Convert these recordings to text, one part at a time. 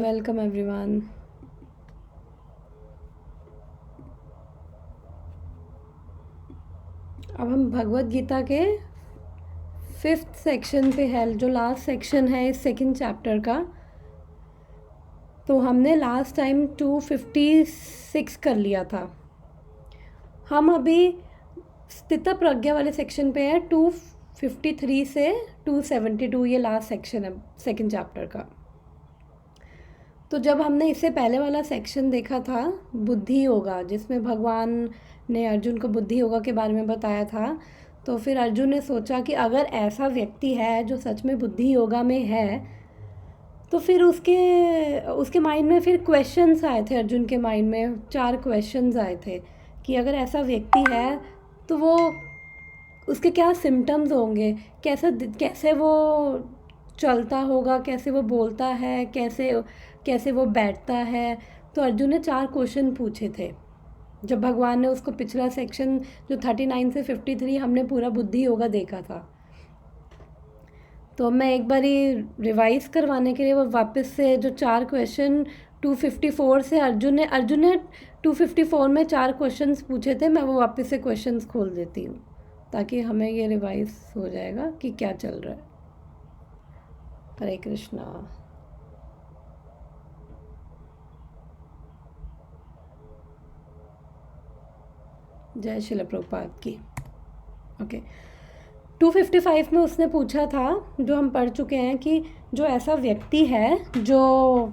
Welcome everyone. अब हम भगवत गीता के 5th सेक्शन पे है, जो लास्ट सेक्शन है इस सेकंड चैप्टर का। तो हमने लास्ट टाइम 256 कर लिया था। हम अभी स्थित प्रज्ञा वाले सेक्शन पे है, 253 से 272, ये लास्ट सेक्शन है सेकंड चैप्टर का। तो जब हमने इससे पहले वाला सेक्शन देखा था बुद्धि योगा, जिसमें भगवान ने अर्जुन को बुद्धि योगा के बारे में बताया था, तो फिर अर्जुन ने सोचा कि अगर ऐसा व्यक्ति है जो सच में बुद्धि योगा में है, तो फिर उसके उसके माइंड में फिर क्वेश्चंस आए थे। अर्जुन के माइंड में 4 क्वेश्चंस आए थे कि अगर ऐसा व्यक्ति है तो वो उसके क्या सिम्टम्स होंगे, कैसे कैसे वो चलता होगा, कैसे वो बोलता है, कैसे कैसे वो बैठता है। तो अर्जुन ने 4 क्वेश्चन पूछे थे जब भगवान ने उसको पिछला सेक्शन जो 39 से 53 हमने पूरा बुद्धि योगा देखा था। तो मैं एक बारी रिवाइज करवाने के लिए वो वापस से जो 4 क्वेश्चन 254 से अर्जुन ने 254 में 4 क्वेश्चंस पूछे थे, मैं वो वापस से क्वेश्चंस खोल देती हूँ ताकि हमें ये रिवाइज हो जाएगा कि क्या चल रहा है। हरे कृष्णा। जय शिल प्रभुपाद की। ओके, 255 में उसने पूछा था, जो हम पढ़ चुके हैं, कि जो ऐसा व्यक्ति है जो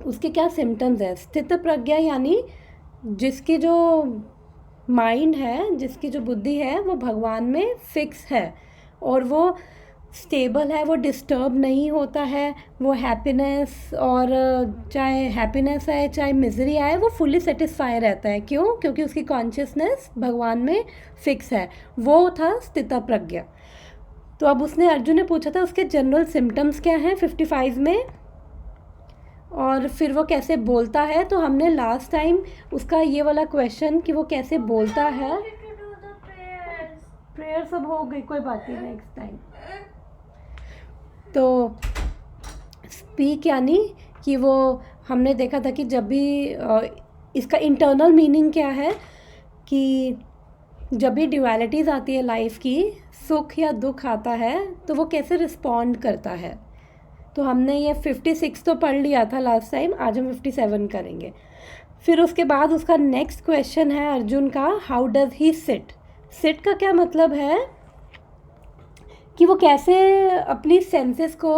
उसके क्या सिम्टम्स है। स्थित प्रज्ञा यानी जिसकी जो माइंड है, जिसकी जो बुद्धि है वो भगवान में फिक्स है और वो स्टेबल है, वो डिस्टर्ब नहीं होता है। वो हैप्पीनेस, और चाहे हैप्पीनेस आए चाहे मिजरी आए, वो फुली सेटिस्फाई रहता है। क्यों? क्योंकि उसकी कॉन्शियसनेस भगवान में फिक्स है। वो था स्थित प्रज्ञा। तो अब अर्जुन ने पूछा था उसके जनरल सिम्टम्स क्या हैं 55 में, और फिर वो कैसे बोलता है। तो हमने लास्ट टाइम उसका ये वाला क्वेश्चन कि वो कैसे बोलता है, प्रेयर सब हो गई, कोई बात नहीं, नेक्स्ट टाइम। तो स्पीक यानी कि वो हमने देखा था कि जब भी इसका इंटरनल मीनिंग क्या है कि जब भी ड्यूअलिटीज़ आती है लाइफ की, सुख या दुख आता है, तो वो कैसे रिस्पॉन्ड करता है। तो हमने ये 56 तो पढ़ लिया था लास्ट टाइम, आज हम 57 करेंगे। फिर उसके बाद उसका नेक्स्ट क्वेश्चन है अर्जुन का, how does he sit. Sit का क्या मतलब है कि वो कैसे अपनी सेंसेस को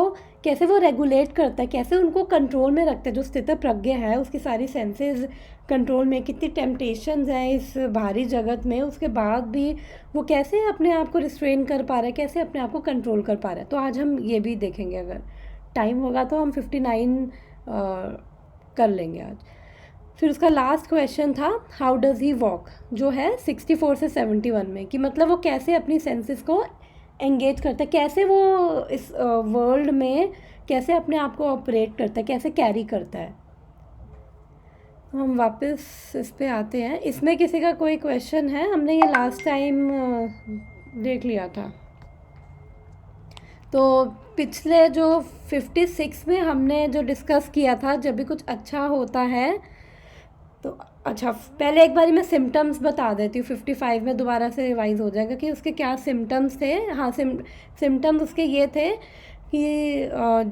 कैसे वो रेगुलेट करता है, कैसे उनको कंट्रोल में रखता है। जो स्थित प्रज्ञ है उसकी सारी सेंसेस कंट्रोल में, कितनी टेम्पटेशंस हैं इस भारी जगत में, उसके बाद भी वो कैसे अपने आप को रिस्ट्रेन कर पा रहा है, कैसे अपने आप को कंट्रोल कर पा रहा है। तो आज हम ये भी देखेंगे, अगर टाइम होगा तो हम 59 कर लेंगे आज। फिर उसका लास्ट क्वेश्चन था हाउ डज़ ही वॉक, जो है 64 से 71 में, कि मतलब वो कैसे अपनी सेंसेस को एंगेज करता है, कैसे वो इस वर्ल्ड में कैसे अपने आप को ऑपरेट करता है, कैसे कैरी करता है। हम वापस इस पे आते हैं। इसमें किसी का कोई क्वेश्चन है? हमने ये लास्ट टाइम देख लिया था। तो पिछले जो 56 में हमने जो डिस्कस किया था, जब भी कुछ अच्छा होता है तो अच्छा, पहले एक बारी मैं सिम्टम्स बता देती हूँ, 55 में दोबारा से रिवाइज हो जाएगा कि उसके क्या सिम्टम्स थे। हाँ, सिम्टम्स उसके ये थे कि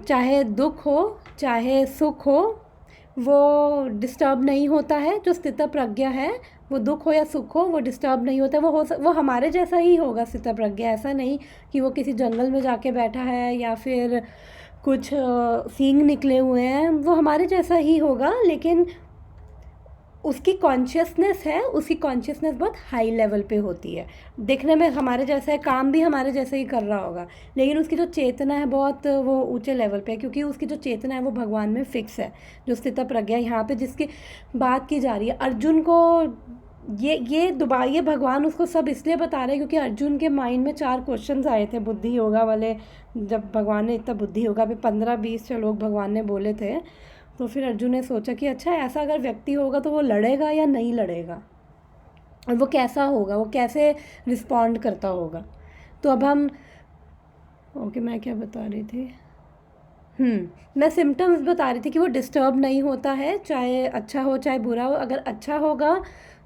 चाहे दुख हो चाहे सुख हो, वो डिस्टर्ब नहीं होता है। जो स्थित प्रज्ञा है, वो दुख हो या सुख हो, वो डिस्टर्ब नहीं होता। वो हमारे जैसा ही होगा स्थित प्रज्ञा। ऐसा नहीं कि वो किसी जंगल में जाके बैठा है या फिर कुछ सींग निकले हुए हैं, वो हमारे जैसा ही होगा, लेकिन उसकी कॉन्शियसनेस है, उसकी कॉन्शियसनेस बहुत हाई लेवल पे होती है। देखने में हमारे जैसा है, काम भी हमारे जैसे ही कर रहा होगा, लेकिन उसकी जो चेतना है बहुत वो ऊंचे लेवल पे है, क्योंकि उसकी जो चेतना है वो भगवान में फिक्स है। जो स्थित प्रज्ञा यहाँ पे जिसकी बात की जा रही है, अर्जुन को ये भगवान उसको सब इसलिए बता रहे हैं क्योंकि अर्जुन के माइंड में 4 क्वेश्चंस आए थे बुद्धि योगा वाले। जब भगवान ने इतना बुद्धि योगा पे 15-20 लोग भगवान ने बोले थे, तो फिर अर्जुन ने सोचा कि अच्छा, ऐसा अगर व्यक्ति होगा तो वो लड़ेगा या नहीं लड़ेगा, और वो कैसा होगा, वो कैसे रिस्पॉन्ड करता होगा। तो अब हम मैं क्या बता रही थी, मैं सिम्टम्स बता रही थी कि वो डिस्टर्ब नहीं होता है, चाहे अच्छा हो चाहे बुरा हो। अगर अच्छा होगा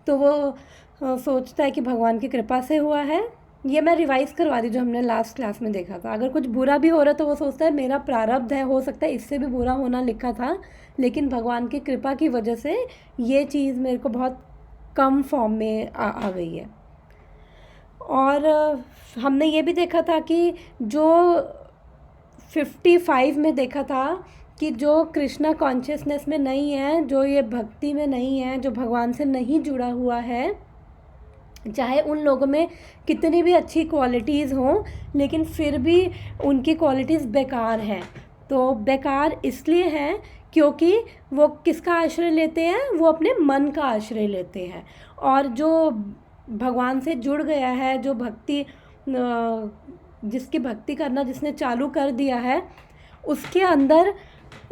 तो वो सोचता है कि भगवान की कृपा से हुआ है। ये मैं रिवाइज़ करवा दी जो हमने लास्ट क्लास में देखा था। अगर कुछ बुरा भी हो रहा है तो वो सोचता है मेरा प्रारब्ध है, हो सकता है इससे भी बुरा होना लिखा था, लेकिन भगवान की कृपा की वजह से ये चीज़ मेरे को बहुत कम फॉर्म में आ गई है। और हमने ये भी देखा था कि जो 55 में देखा था कि जो कृष्णा कॉन्शियसनेस में नहीं है, जो ये भक्ति में नहीं है, जो भगवान से नहीं जुड़ा हुआ है, चाहे उन लोगों में कितनी भी अच्छी क्वालिटीज़ हों, लेकिन फिर भी उनकी क्वालिटीज़ बेकार हैं। तो बेकार इसलिए हैं क्योंकि वो किसका आश्रय लेते हैं, वो अपने मन का आश्रय लेते हैं। और जो भगवान से जुड़ गया है, जो भक्ति जिसकी भक्ति करना जिसने चालू कर दिया है, उसके अंदर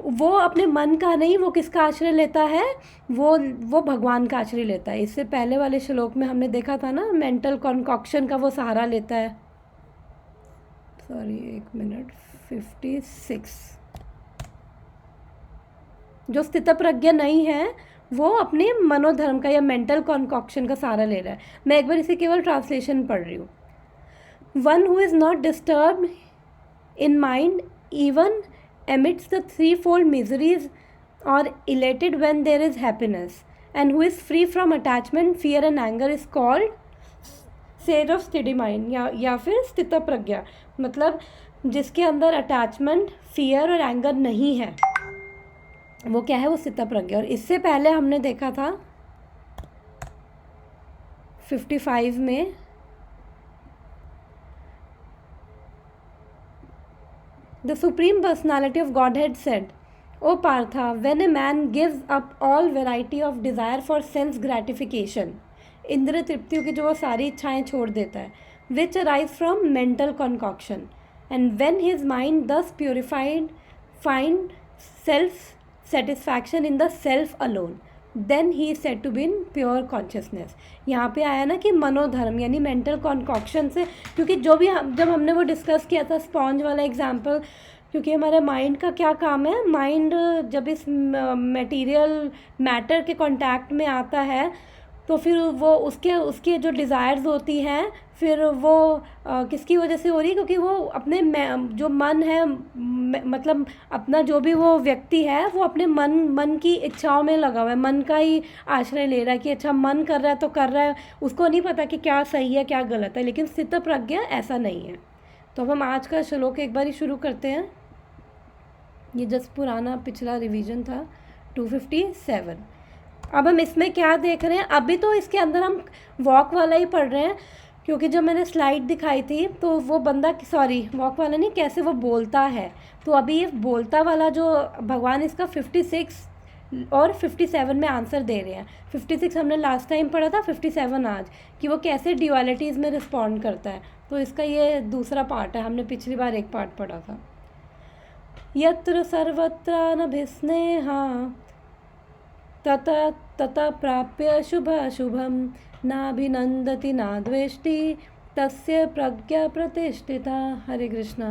वो अपने मन का नहीं, वो किसका आश्रय लेता है, वो भगवान का आश्रय लेता है। इससे पहले वाले श्लोक में हमने देखा था ना, मेंटल कॉन्कॉक्शन का वो सहारा लेता है। सॉरी, एक मिनट, 56। जो स्थितप्रज्ञ नहीं है वो अपने मनोधर्म का या मेंटल कॉन्कॉक्शन का सहारा ले रहा है। मैं एक बार इसे केवल ट्रांसलेशन पढ़ रही हूँ। One who is not disturb in mind even amidst the threefold miseries or elated when there is happiness, and who is free from attachment, fear and anger is called sage of steady mind या फिर स्थित प्रज्ञा। मतलब जिसके अंदर attachment, fear और anger नहीं है, वो क्या है, वो स्थित प्रज्ञा। और इससे पहले हमने देखा था 55 में, The Supreme Personality of Godhead said, O Partha, when a man gives up all variety of desire for sense gratification, Indra तृप्तियों की जो वो सारी इच्छाएं छोड़ देता है, which arise from mental concoction, and when his mind thus purified find self satisfaction in the self alone, then he is said to be in pure consciousness। यहाँ पे आया ना कि मनोधर्म यानी मेंटल कॉन्कॉक्शन से, क्योंकि जो भी जब हमने वो डिस्कस किया था स्पॉन्ज वाला एग्जांपल, क्योंकि हमारे माइंड का क्या काम है, माइंड जब इस मटेरियल मैटर के कांटेक्ट में आता है तो फिर वो उसके जो डिज़ायर्स होती हैं, फिर वो किसकी वजह से हो रही है, क्योंकि वो अपने जो मन है, मतलब अपना जो भी वो व्यक्ति है वो अपने मन की इच्छाओं में लगा हुआ है, मन का ही आश्रय ले रहा है कि अच्छा मन कर रहा है तो कर रहा है, उसको नहीं पता कि क्या सही है क्या गलत है। लेकिन स्थित प्रज्ञा ऐसा नहीं है। तो अब हम आज का श्लोक एक बार ही शुरू करते हैं। ये जस्ट पुराना पिछला रिवीजन था 257। अब हम इसमें क्या देख रहे हैं, अभी तो इसके अंदर हम वॉक वाला ही पढ़ रहे हैं, क्योंकि जब मैंने स्लाइड दिखाई थी तो वो बंदा, सॉरी वॉक वाला नहीं, कैसे वो बोलता है। तो अभी ये बोलता वाला जो भगवान इसका 56 और 57 में आंसर दे रहे हैं। 56 हमने लास्ट टाइम पढ़ा था, 57 आज, कि वो कैसे ड्यूअलिटीज़ में रिस्पॉन्ड करता है। तो इसका ये दूसरा पार्ट है, हमने पिछली बार एक पार्ट पढ़ा था। यत्र सर्वत्रानभिस्नेहा ततः ततः प्राप्य शुभाशुभं नाभिनंदति ना द्वेष्टि तस्य प्रज्ञा प्रतिष्ठिता। हरे Krishna.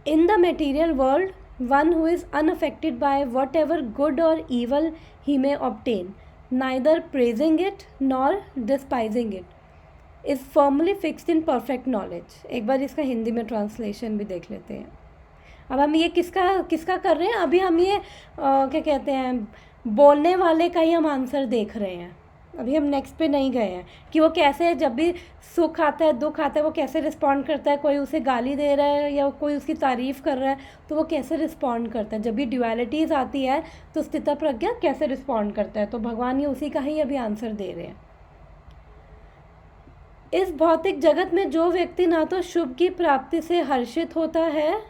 In the material world, one who is unaffected by whatever good or evil he may obtain, neither praising it nor despising it, is firmly fixed in perfect knowledge। एक बार इसका हिंदी में ट्रांसलेशन भी देख लेते हैं। अब हम ये किसका कर रहे हैं, अभी हम ये क्या कहते हैं, बोलने वाले का ही हम आंसर देख रहे हैं। अभी हम नेक्स्ट पे नहीं गए हैं कि वो कैसे, जब भी सुख आता है दुख आता है, वो कैसे रिस्पॉन्ड करता है। कोई उसे गाली दे रहा है या कोई उसकी तारीफ़ कर रहा है तो वो कैसे रिस्पॉन्ड करता है। जब भी ड्यूअलिटीज़ आती है तो स्थित प्रज्ञा कैसे रिस्पॉन्ड करता है। तो भगवान ये उसी का ही अभी आंसर दे रहे हैं। इस भौतिक जगत में जो व्यक्ति ना तो शुभ की प्राप्ति से हर्षित होता है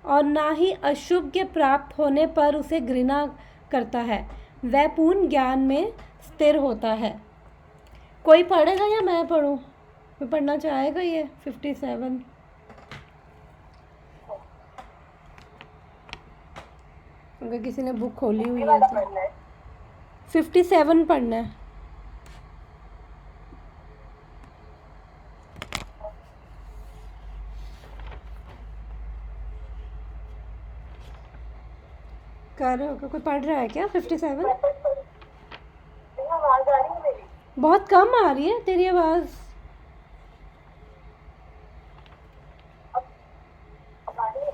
और ना ही अशुभ के प्राप्त होने पर उसे घृणा करता है, वह पूर्ण ज्ञान में स्थिर होता है। कोई पढ़ेगा या मैं पढ़ूं? कोई पढ़ना चाहेगा ये 57? अगर किसी ने बुक खोली हुई है तो 57 पढ़ना है। कर रहे हो? कोई पढ़ रहा है क्या 57? आवाज आ रही है मेरी? बहुत कम आ रही है तेरी आवाज़। अब आ रही है?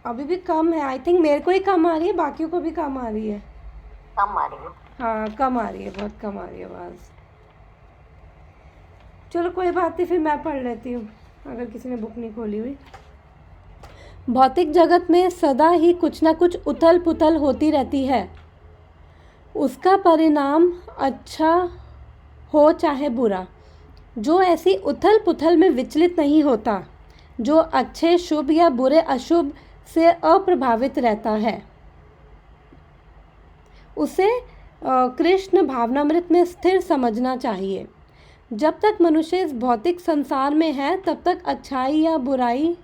अभी भी कम है, आई थिंक मेरे को ही कम आ रही है, बाकियों को भी कम आ रही है। कम आ रही है। हाँ कम आ रही है, बहुत कम आ रही है आवाज़। चलो कोई बात नहीं, फिर मैं पढ़ लेती हूँ अगर किसी ने बुक नहीं खोली हुई। भौतिक जगत में सदा ही कुछ ना कुछ उथल पुथल होती रहती है। उसका परिणाम अच्छा हो चाहे बुरा, जो ऐसी उथल पुथल में विचलित नहीं होता, जो अच्छे शुभ या बुरे अशुभ से अप्रभावित रहता है, उसे कृष्ण भावनामृत में स्थिर समझना चाहिए। जब तक मनुष्य इस भौतिक संसार में है तब तक अच्छाई या बुराई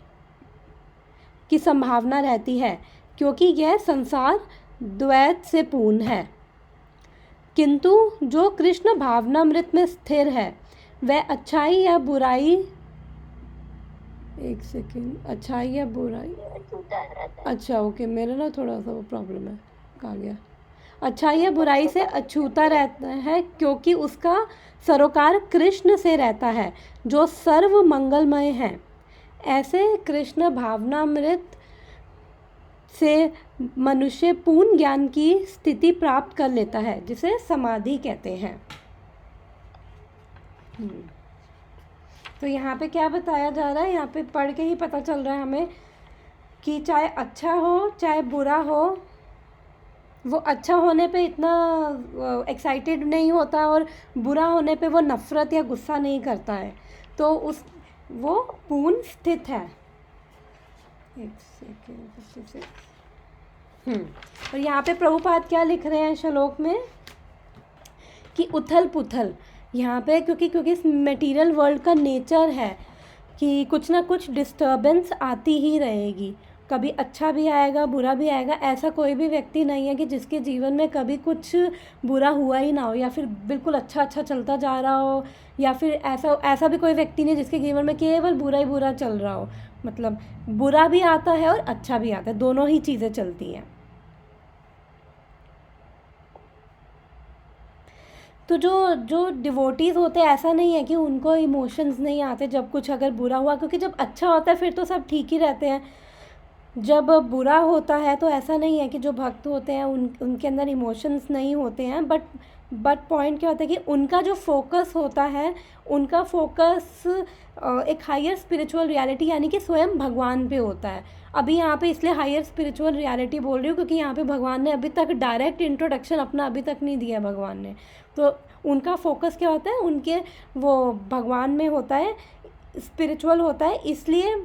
की संभावना रहती है, क्योंकि यह संसार द्वैत से पूर्ण है। किंतु जो कृष्ण भावनामृत में स्थिर है वह अच्छाई या बुराई, एक सेकेंड, अच्छाई या बुराई, अच्छा ओके, मेरा ना थोड़ा सा वो प्रॉब्लम है, कहाँ गया, अच्छाई या बुराई से अछूता रहता है, क्योंकि उसका सरोकार कृष्ण से रहता है जो सर्व मंगलमय है। ऐसे कृष्ण भावनामृत से मनुष्य पूर्ण ज्ञान की स्थिति प्राप्त कर लेता है, जिसे समाधि कहते हैं। तो यहाँ पे क्या बताया जा रहा है, यहाँ पे पढ़ के ही पता चल रहा है हमें कि चाहे अच्छा हो चाहे बुरा हो, वो अच्छा होने पे इतना एक्साइटेड नहीं होता और बुरा होने पे वो नफ़रत या गुस्सा नहीं करता है, तो उस वो पूर्ण स्थित है। एक सेकेंड। और यहाँ पे प्रभुपाद क्या लिख रहे हैं श्लोक में कि उथल पुथल, यहाँ पे क्योंकि इस मटेरियल वर्ल्ड का नेचर है कि कुछ ना कुछ डिस्टर्बेंस आती ही रहेगी, कभी अच्छा भी आएगा बुरा भी आएगा। ऐसा कोई भी व्यक्ति नहीं है कि जिसके जीवन में कभी कुछ बुरा हुआ ही ना हो, या फिर बिल्कुल अच्छा अच्छा चलता जा रहा हो, या फिर ऐसा भी कोई व्यक्ति नहीं जिसके जीवन में केवल बुरा ही बुरा चल रहा हो। मतलब बुरा भी आता है और अच्छा भी आता है, दोनों ही चीज़ें चलती हैं। तो जो डिवोटीज़ होते हैं, ऐसा नहीं है कि उनको इमोशंस नहीं आते जब कुछ अगर बुरा हुआ, क्योंकि जब अच्छा होता है फिर तो सब ठीक ही रहते हैं। जब बुरा होता है तो ऐसा नहीं है कि जो भक्त होते हैं उनके अंदर इमोशंस नहीं होते हैं, बट पॉइंट क्या होता है कि उनका जो फोकस होता है, उनका फोकस एक हायर स्पिरिचुअल रियलिटी यानी कि स्वयं भगवान पे होता है। अभी यहाँ पे इसलिए हायर स्पिरिचुअल रियलिटी बोल रही हूँ क्योंकि यहाँ पे भगवान ने अभी तक डायरेक्ट इंट्रोडक्शन अपना अभी तक नहीं दिया भगवान ने। तो उनका फोकस क्या होता है, उनके वो भगवान में होता है, स्पिरिचुअल होता है, इसलिए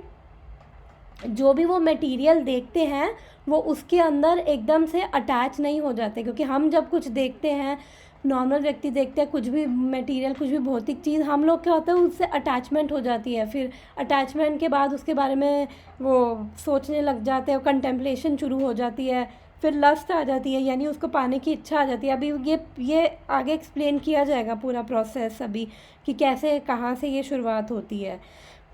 जो भी वो मटेरियल देखते हैं वो उसके अंदर एकदम से अटैच नहीं हो जाते। क्योंकि हम जब कुछ देखते हैं, नॉर्मल व्यक्ति देखते हैं कुछ भी मटेरियल, कुछ भी भौतिक चीज़, हम लोग क्या होता है उससे अटैचमेंट हो जाती है। फिर अटैचमेंट के बाद उसके बारे में वो सोचने लग जाते हैं, कंटेम्पलेशन शुरू हो जाती है, फिर लस्ट आ जाती है, यानी उसको पाने की इच्छा आ जाती है। अभी ये आगे एक्सप्लेन किया जाएगा पूरा प्रोसेस अभी कि कैसे कहाँ से ये शुरुआत होती है।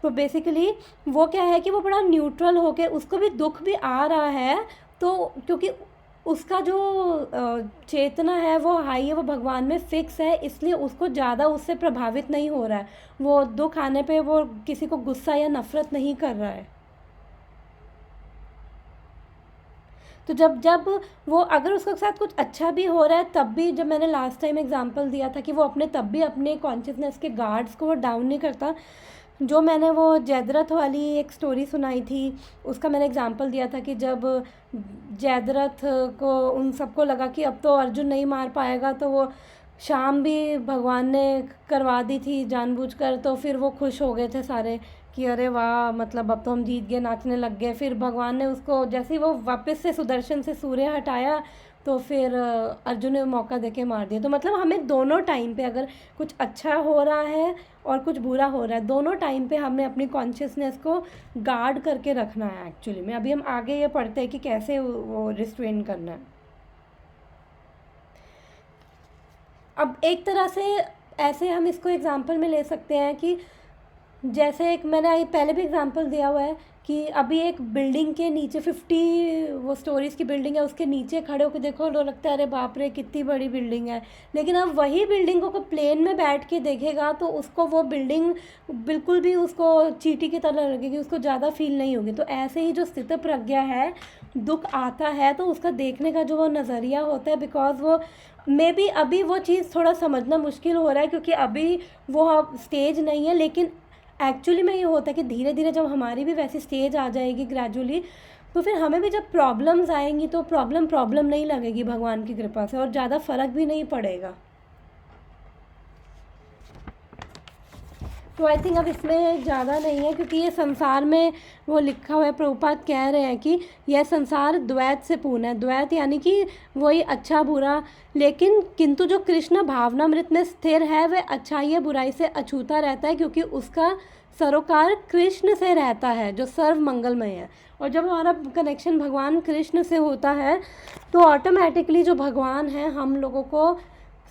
तो बेसिकली वो क्या है कि वो बड़ा न्यूट्रल होके, उसको भी दुख भी आ रहा है तो क्योंकि उसका जो चेतना है वो हाई है, वो भगवान में फिक्स है, इसलिए उसको ज़्यादा उससे प्रभावित नहीं हो रहा है। वो दुख आने पे वो किसी को गुस्सा या नफ़रत नहीं कर रहा है। तो जब वो अगर उसके साथ कुछ अच्छा भी हो रहा है तब भी, जब मैंने लास्ट टाइम एग्जांपल दिया था कि वो तब भी अपने कॉन्शियसनेस के गार्ड्स को वो डाउन नहीं करता। जो मैंने वो जयद्रथ वाली एक स्टोरी सुनाई थी उसका मैंने एग्जांपल दिया था कि जब जयद्रथ को उन सबको लगा कि अब तो अर्जुन नहीं मार पाएगा, तो वो शाम भी भगवान ने करवा दी थी जानबूझकर, तो फिर वो खुश हो गए थे सारे कि अरे वाह, मतलब अब तो हम जीत गए, नाचने लग गए। फिर भगवान ने उसको जैसे ही वो वापस से सुदर्शन से सूर्य हटाया तो फिर अर्जुन ने मौका देके मार दिया। तो मतलब हमें दोनों टाइम पे अगर कुछ अच्छा हो रहा है और कुछ बुरा हो रहा है, दोनों टाइम पे हमें अपनी कॉन्शियसनेस को गार्ड करके रखना है एक्चुअली में। अभी हम आगे ये पढ़ते हैं कि कैसे वो रिस्ट्रेन करना है। अब एक तरह से ऐसे हम इसको एग्जांपल में ले सकते हैं कि जैसे एक मैंने पहले भी एग्जांपल दिया हुआ है कि अभी एक बिल्डिंग के नीचे 50 वो स्टोरीज़ की बिल्डिंग है, उसके नीचे खड़े होकर देखो तो लगता है अरे बाप रे कितनी बड़ी बिल्डिंग है। लेकिन अब वही बिल्डिंग को प्लेन में बैठ के देखेगा तो उसको वो बिल्डिंग बिल्कुल भी उसको चींटी की तरह लगेगी, उसको ज़्यादा फील नहीं होगी। तो ऐसे ही जो स्थित प्रज्ञा है, दुख आता है तो उसका देखने का जो वो नज़रिया होता है, बिकॉज वो मे बी अभी वो चीज़ थोड़ा समझना मुश्किल हो रहा है क्योंकि अभी वो स्टेज नहीं है, लेकिन एक्चुअली में ये होता है कि धीरे धीरे जब हमारी भी वैसी स्टेज आ जाएगी ग्रेजुअली, तो फिर हमें भी जब प्रॉब्लम्स आएंगी तो प्रॉब्लम नहीं लगेगी भगवान की कृपा से, और ज़्यादा फर्क भी नहीं पड़ेगा। तो आई थिंक अब इसमें ज़्यादा नहीं है क्योंकि ये संसार में वो लिखा हुआ है, प्रभुपाद कह रहे हैं कि यह संसार द्वैत से पूर्ण है। द्वैत यानी कि वही अच्छा बुरा, लेकिन किंतु जो कृष्ण भावनामृत में स्थिर है वह अच्छाई या बुराई से अछूता रहता है क्योंकि उसका सरोकार कृष्ण से रहता है जो सर्व मंगलमय है। और जब हमारा कनेक्शन भगवान कृष्ण से होता है तो ऑटोमेटिकली जो भगवान है हम लोगों को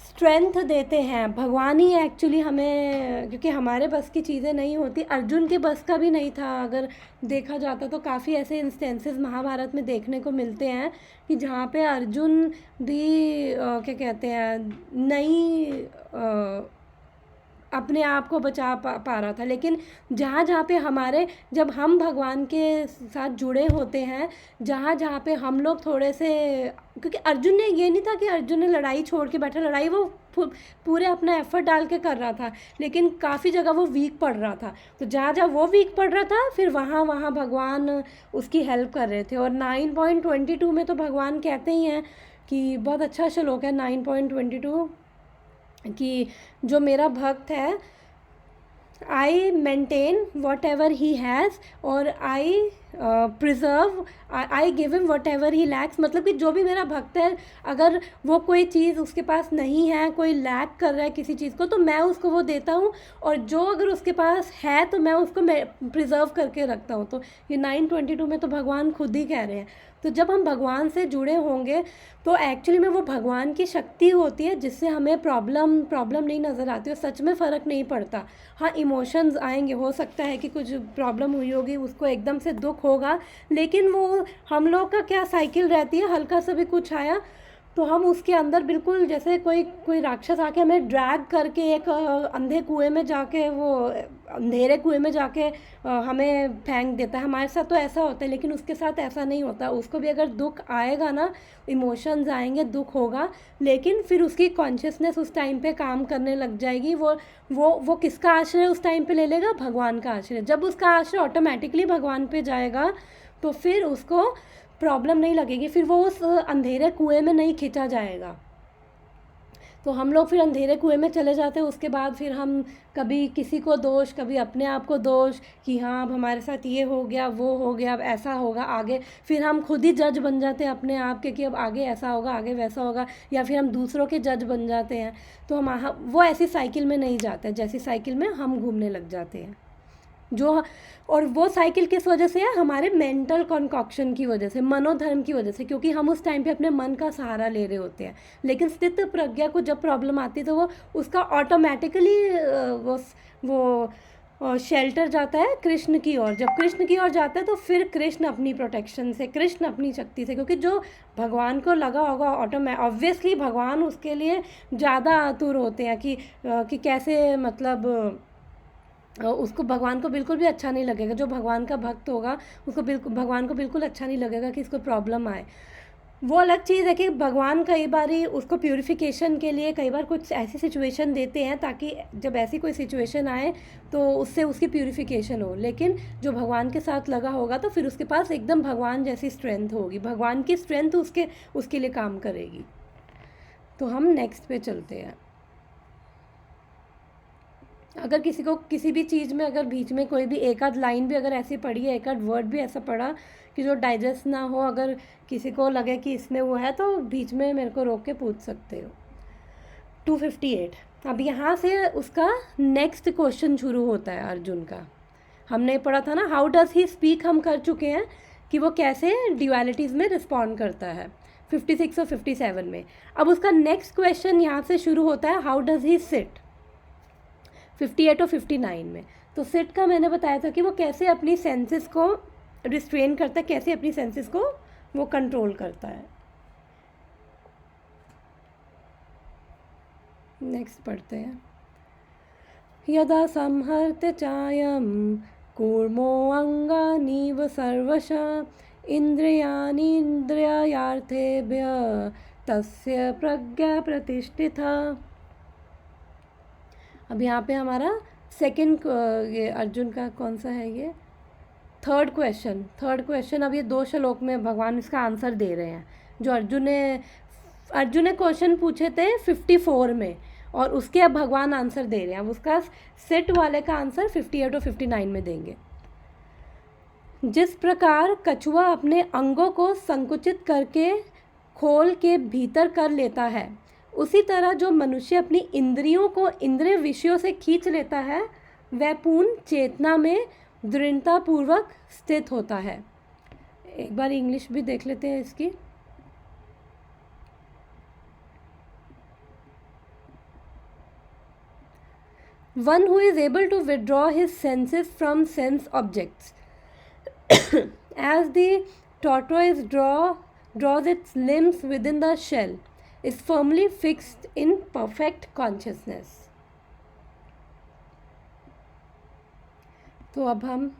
स्ट्रेंथ देते हैं। भगवान ही एक्चुअली हमें, क्योंकि हमारे बस की चीज़ें नहीं होती, अर्जुन के बस का भी नहीं था अगर देखा जाता तो। काफ़ी ऐसे इंस्टेंसेस महाभारत में देखने को मिलते हैं कि जहाँ पे अर्जुन भी क्या कहते हैं नहीं अपने आप को बचा पा रहा था। लेकिन जहाँ जहाँ पे हमारे, जब हम भगवान के साथ जुड़े होते हैं, जहाँ जहाँ पे हम लोग थोड़े से, क्योंकि अर्जुन ने ये नहीं था कि अर्जुन ने लड़ाई छोड़ के बैठा, लड़ाई वो पूरे अपना एफर्ट डाल के कर रहा था, लेकिन काफ़ी जगह वो वीक पड़ रहा था। तो जहाँ जहाँ वो वीक पड़ रहा था फिर वहाँ वहाँ भगवान उसकी हेल्प कर रहे थे। और 9.22 में तो भगवान कहते ही हैं कि बहुत अच्छा श्लोक है 9.22 कि जो मेरा भक्त है I maintain whatever he has और I preserve, I give him whatever he lacks. मतलब कि जो भी मेरा भक्त है, अगर वो कोई चीज़ उसके पास नहीं है, कोई लैक कर रहा है किसी चीज़ को, तो मैं उसको वो देता हूँ, और जो अगर उसके पास है तो मैं उसको प्रिजर्व करके रखता हूँ। तो ये 9.22 में तो भगवान खुद ही कह रहे हैं। तो जब हम भगवान से जुड़े होंगे तो एक्चुअली में वो भगवान की शक्ति होती है जिससे हमें प्रॉब्लम नहीं नज़र आती और सच में फ़र्क नहीं पड़ता। हाँ, इमोशंस आएंगे, हो सकता है कि कुछ प्रॉब्लम हुई होगी, उसको एकदम से दुख होगा, लेकिन वो हम लोग का क्या साइकिल रहती है, हल्का सा भी कुछ आया तो हम उसके अंदर बिल्कुल जैसे कोई राक्षस आके हमें ड्रैग करके एक अंधे कुएं में जाके, वो अंधेरे कुएं में जाके हमें फेंक देता है। हमारे साथ तो ऐसा होता है, लेकिन उसके साथ ऐसा नहीं होता। उसको भी अगर दुख आएगा ना, इमोशंस आएंगे, दुख होगा, लेकिन फिर उसकी कॉन्शियसनेस उस टाइम पे काम करने लग जाएगी। वो किसका आश्रय उस टाइम पे ले लेगा? भगवान का आश्रय। जब उसका आश्रय ऑटोमेटिकली भगवान पे जाएगा तो फिर उसको प्रॉब्लम नहीं लगेगी, फिर वो उस अंधेरे कुएं में नहीं खींचा जाएगा। तो हम लोग फिर अंधेरे कुएं में चले जाते हैं। उसके बाद फिर हम कभी किसी को दोष, कभी अपने आप को दोष कि हाँ अब हमारे साथ ये हो गया, वो हो गया, अब ऐसा होगा आगे। फिर हम खुद ही जज बन जाते हैं अपने आप के कि अब आगे ऐसा होगा, आगे वैसा होगा, या फिर हम दूसरों के जज बन जाते हैं। तो हम वो ऐसी साइकिल में नहीं जाते जैसी साइकिल में हम घूमने लग जाते हैं। और वो साइकिल किस वजह से है? हमारे मेंटल कॉन्कॉक्शन की वजह से, मनोधर्म की वजह से, क्योंकि हम उस टाइम पे अपने मन का सहारा ले रहे होते हैं। लेकिन स्थित प्रज्ञा को जब प्रॉब्लम आती है तो वो उसका ऑटोमेटिकली वो शेल्टर जाता है कृष्ण की ओर। जब कृष्ण की ओर जाता है तो फिर कृष्ण अपनी प्रोटेक्शन से, कृष्ण अपनी शक्ति से, क्योंकि जो भगवान को लगा होगा ऑब्वियसली भगवान उसके लिए ज़्यादा आतुर होते हैं कि कैसे, मतलब उसको, भगवान को बिल्कुल भी अच्छा नहीं लगेगा। जो भगवान का भक्त होगा उसको भगवान को बिल्कुल अच्छा नहीं लगेगा कि इसको प्रॉब्लम आए। वो अलग चीज़ है कि भगवान कई बार उसको प्यूरिफिकेशन के लिए कई बार कुछ ऐसी सिचुएशन देते हैं ताकि जब ऐसी कोई सिचुएशन आए तो उससे उसकी प्यूरिफिकेशन हो। लेकिन जो भगवान के साथ लगा होगा तो फिर उसके पास एकदम भगवान जैसी स्ट्रेंथ होगी, भगवान की स्ट्रेंथ उसके लिए काम करेगी। तो हम नेक्स्ट पे चलते हैं। अगर किसी को किसी भी चीज़ में अगर बीच में कोई भी एक आध लाइन भी अगर ऐसी पढ़ी है, एक आध वर्ड भी ऐसा पढ़ा कि जो डाइजेस्ट ना हो, अगर किसी को लगे कि इसमें वो है तो बीच में मेरे को रोक के पूछ सकते हो। 258। अब यहाँ से उसका नेक्स्ट क्वेश्चन शुरू होता है अर्जुन का। हमने पढ़ा था ना हाउ डज़ ही स्पीक, हम कर चुके हैं कि वो कैसे ड्यूअलिटीज़ में रिस्पॉन्ड करता है 56 और 57 में। अब उसका नेक्स्ट क्वेश्चन यहाँ से शुरू होता है हाउ डज़ ही सिट 58 और 59 में। तो सिट का मैंने बताया था कि वो कैसे अपनी सेंसेस को रिस्ट्रेन करता है, कैसे अपनी सेंसेस को वो कंट्रोल करता है। नेक्स्ट पढ़ते हैं। यदा संहर्ते चायं कूर्मो अंगानीव सर्वशः इंद्रियार्थेभ्यः तस्य प्रज्ञा प्रतिष्ठिता। अब यहाँ पे हमारा सेकंड, ये अर्जुन का कौन सा है, ये थर्ड क्वेश्चन। अब ये 2 श्लोक में भगवान इसका आंसर दे रहे हैं। जो अर्जुन ने क्वेश्चन पूछे थे 54 में, और उसके अब भगवान आंसर दे रहे हैं। अब उसका सेट वाले का आंसर 58 और 59 में देंगे। जिस प्रकार कछुआ अपने अंगों को संकुचित करके खोल के भीतर कर लेता है, उसी तरह जो मनुष्य अपनी इंद्रियों को इंद्रिय विषयों से खींच लेता है, वह पूर्ण चेतना में दृढ़तापूर्वक स्थित होता है। एक बार इंग्लिश भी देख लेते हैं इसकी। One who is able to withdraw his senses from sense objects, as the tortoise draws its limbs within the shell, is firmly fixed in perfect consciousness. तो अब हम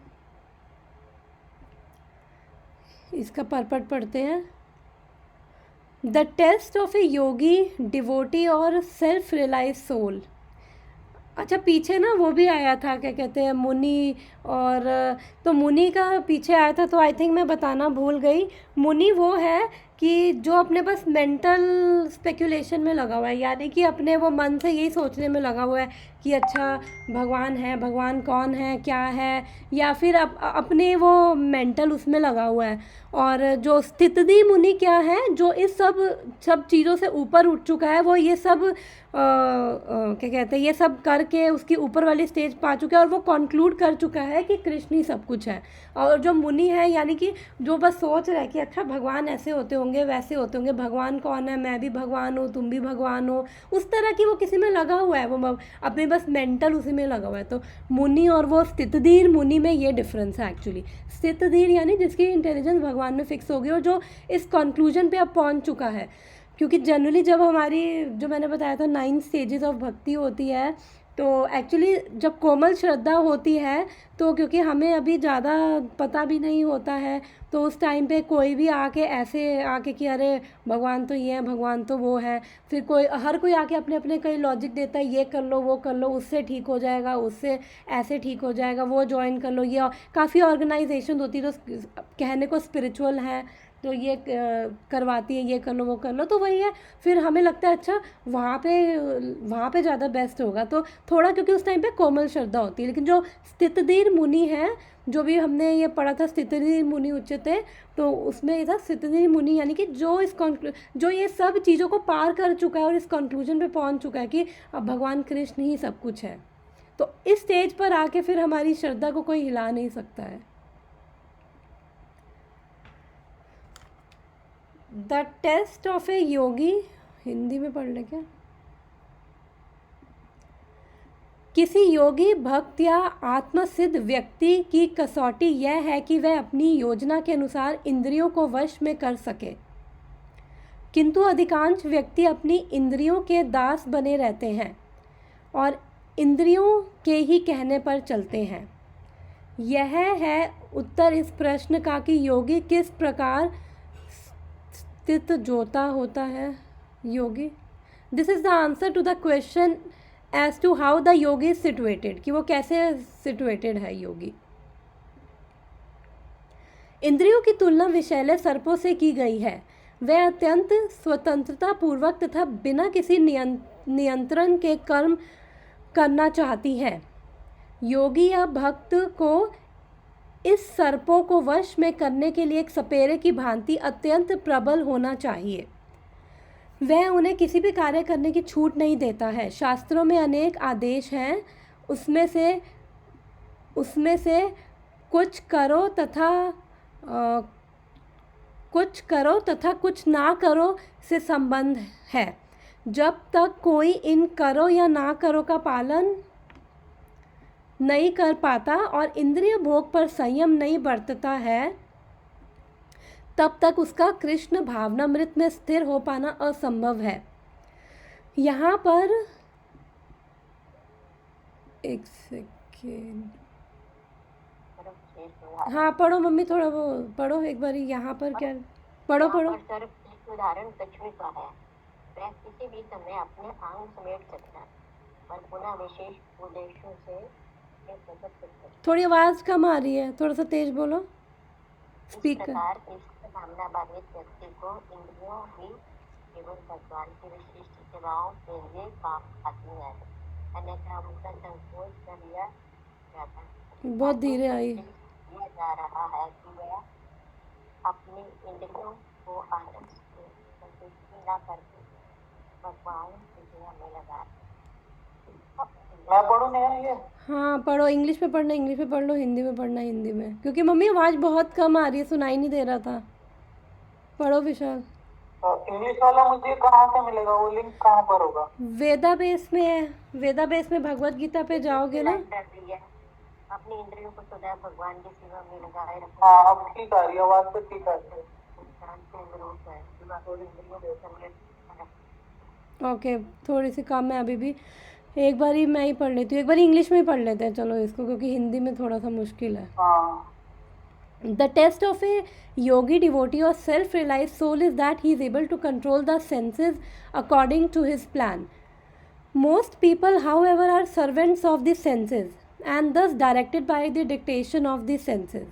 इसका परपट पढ़ते हैं। The test of a yogi, devotee और self realize soul. अच्छा, पीछे ना वो भी आया था, क्या कहते हैं, मुनि, और तो मुनि का पीछे आया था, तो आई थिंक मैं बताना भूल गई। मुनि वो है कि जो अपने बस मेंटल स्पेकुलेशन में लगा हुआ है, यानी कि अपने वो मन से यही सोचने में लगा हुआ है कि अच्छा भगवान है, भगवान कौन है, क्या है, या फिर अपने वो मेंटल उसमें लगा हुआ है। और जो स्थितधि मुनि क्या है, जो इस सब चीज़ों से ऊपर उठ चुका है, वो ये सब क्या कहते हैं, ये सब करके उसकी ऊपर वाली स्टेज पा चुका है, और वो कंक्लूड कर चुका है कि कृष्ण ही सब कुछ है। और जो मुनि है, यानी कि जो बस सोच रहा है कि अच्छा भगवान ऐसे होते होंगे, वैसे होते होंगे, भगवान कौन है, मैं भी भगवान हूँ, तुम भी भगवान हो, उस तरह की वो किसी में लगा हुआ है, वो अपने बस मेंटल उसी में लगा हुआ है। तो मुनि और वो स्थितधीर मुनि में ये डिफरेंस है एक्चुअली। स्थितधीर यानी जिसकी इंटेलिजेंस भगवान में फिक्स हो गई और जो इस कंक्लूजन पे अब पहुंच चुका है। क्योंकि जनरली जब हमारी, जो मैंने बताया था 9 स्टेजेस ऑफ भक्ति होती है, तो एक्चुअली जब कोमल श्रद्धा होती है, तो क्योंकि हमें अभी ज़्यादा पता भी नहीं होता है, तो उस टाइम पे कोई भी आके ऐसे आके कि अरे भगवान तो ये है, भगवान तो वो है, फिर हर कोई आके अपने अपने कई लॉजिक देता है, ये कर लो, वो कर लो, उससे ठीक हो जाएगा, उससे ऐसे ठीक हो जाएगा, वो ज्वाइन कर लो। ये काफ़ी ऑर्गेनाइजेशन होती है, तो कहने को स्पिरिचुअल है, तो ये करवाती है, ये कर लो, वो कर लो, तो वही है। फिर हमें लगता है अच्छा वहाँ पे ज़्यादा बेस्ट होगा, तो थोड़ा, क्योंकि उस टाइम पे कोमल श्रद्धा होती है। लेकिन जो स्थितधीर मुनि है, जो भी हमने ये पढ़ा था स्थितधीर मुनि उच्चते, तो उसमें ये था स्थितधीर मुनि, यानी कि जो ये सब चीज़ों को पार कर चुका है और इस कंक्लूजन पे पहुँच चुका है कि अब भगवान कृष्ण ही सब कुछ है। तो इस स्टेज पर आके फिर हमारी श्रद्धा को कोई हिला नहीं सकता है। द टेस्ट ऑफ ए योगी, हिंदी में पढ़ ले क्या, किसी योगी भक्त या आत्मसिद्ध व्यक्ति की कसौटी यह है कि वह अपनी योजना के अनुसार इंद्रियों को वश में कर सके, किंतु अधिकांश व्यक्ति अपनी इंद्रियों के दास बने रहते हैं और इंद्रियों के ही कहने पर चलते हैं। यह है उत्तर इस प्रश्न का कि योगी किस प्रकार स्थित जोता होता है। Yogi, this is the answer to the question as to how the yogi is situated, कि वो कैसे सिचुएटेड है योगी। इंद्रियों की तुलना विषैले सर्पों से की गई है। वह अत्यंत स्वतंत्रता पूर्वक तथा बिना किसी नियंत्रण के कर्म करना चाहती है। योगी या भक्त को इस सर्पों को वश में करने के लिए एक सपेरे की भांति अत्यंत प्रबल होना चाहिए। वह उन्हें किसी भी कार्य करने की छूट नहीं देता है। शास्त्रों में अनेक आदेश हैं, उसमें से कुछ करो तथा कुछ ना करो से संबंध है। जब तक कोई इन करो या ना करो का पालन नहीं कर पाता और इंद्रिय भोग पर संयम नहीं बरतता है, तब तक उसका कृष्ण भावनामृत में स्थिर हो पाना असंभव है। यहाँ पर एक सेकेंड, सिर्फ शेष उदाहरण हाँ पढ़ो मम्मी, थोड़ा वो पढ़ो एक बार, यहाँ पर क्या पढ़ो यहाँ पढ़ो। पर सिर्फ एक उदाहरण कछुए का है। वह किसी भी समय अपने आंग समेट सकता है, पर पुनः विशेष उद्देश्यों से ये प्रकट करता है। थोड़ी आवाज़ कम आ रही है, थोड़ा सा तेज बोलो, इस स्पीकर। प्रकार इस भावना बाधित व्यक्ति को इंद्रियों ही केवल भगवान की विशिष्ट सेवाओं के लिए काम आती है, अन्यथा उनका संकोच कर लिया जाता है। बहुत धीरे आई। दिया जा रहा है कि वह अपनी इंद्रियों को आनंद से संतुष्टि न करके भगवान की सेवा में लगा। मैं पढ़ूँ नहीं ये? हाँ पढ़ो, इंग्लिश में पढ़ना इंग्लिश में पढ़ लो, हिंदी में पढ़ना हिंदी में, क्योंकि मम्मी आवाज़ बहुत कम आ रही है, सुनाई नहीं दे रहा था। पढ़ो विशाल। इंग्लिश वाला मुझे कहाँ से मिलेगा? वो लिंक कहाँ पर होगा? वेदाबेस में है, वेदाबेस में भगवत गीता पे जाओगे ना। अपनी इंद्रियों को सदा भगवान की सेवा में लगाए रखो। हाँ अब ठीक आ रही है आवाज, तो ठीक आ रही है। ओके, थोड़ी सी कम है अभी भी, एक बार ही मैं ही पढ़ लेती हूँ, एक बार इंग्लिश में ही पढ़ लेते हैं चलो इसको, क्योंकि हिंदी में थोड़ा सा मुश्किल है। हाँ। The test of a yogi devotee or self-realized soul is that he is able to control the senses according to his plan. Most people, however, are servants of the senses and thus directed by the dictation of the senses.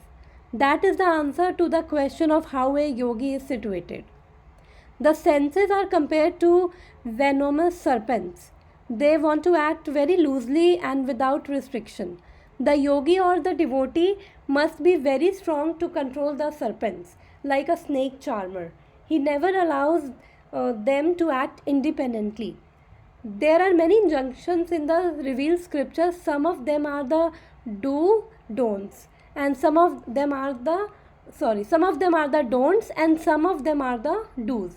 That is the answer to the question of how a yogi is situated. The senses are compared to venomous serpents. They want to act very loosely and without restriction. The yogi or the devotee must be very strong to control the serpents, like a snake charmer. He never allows them to act independently. There are many injunctions in the revealed scriptures. Some of them are the don'ts, and some of them are the don'ts, and some of them are the do's.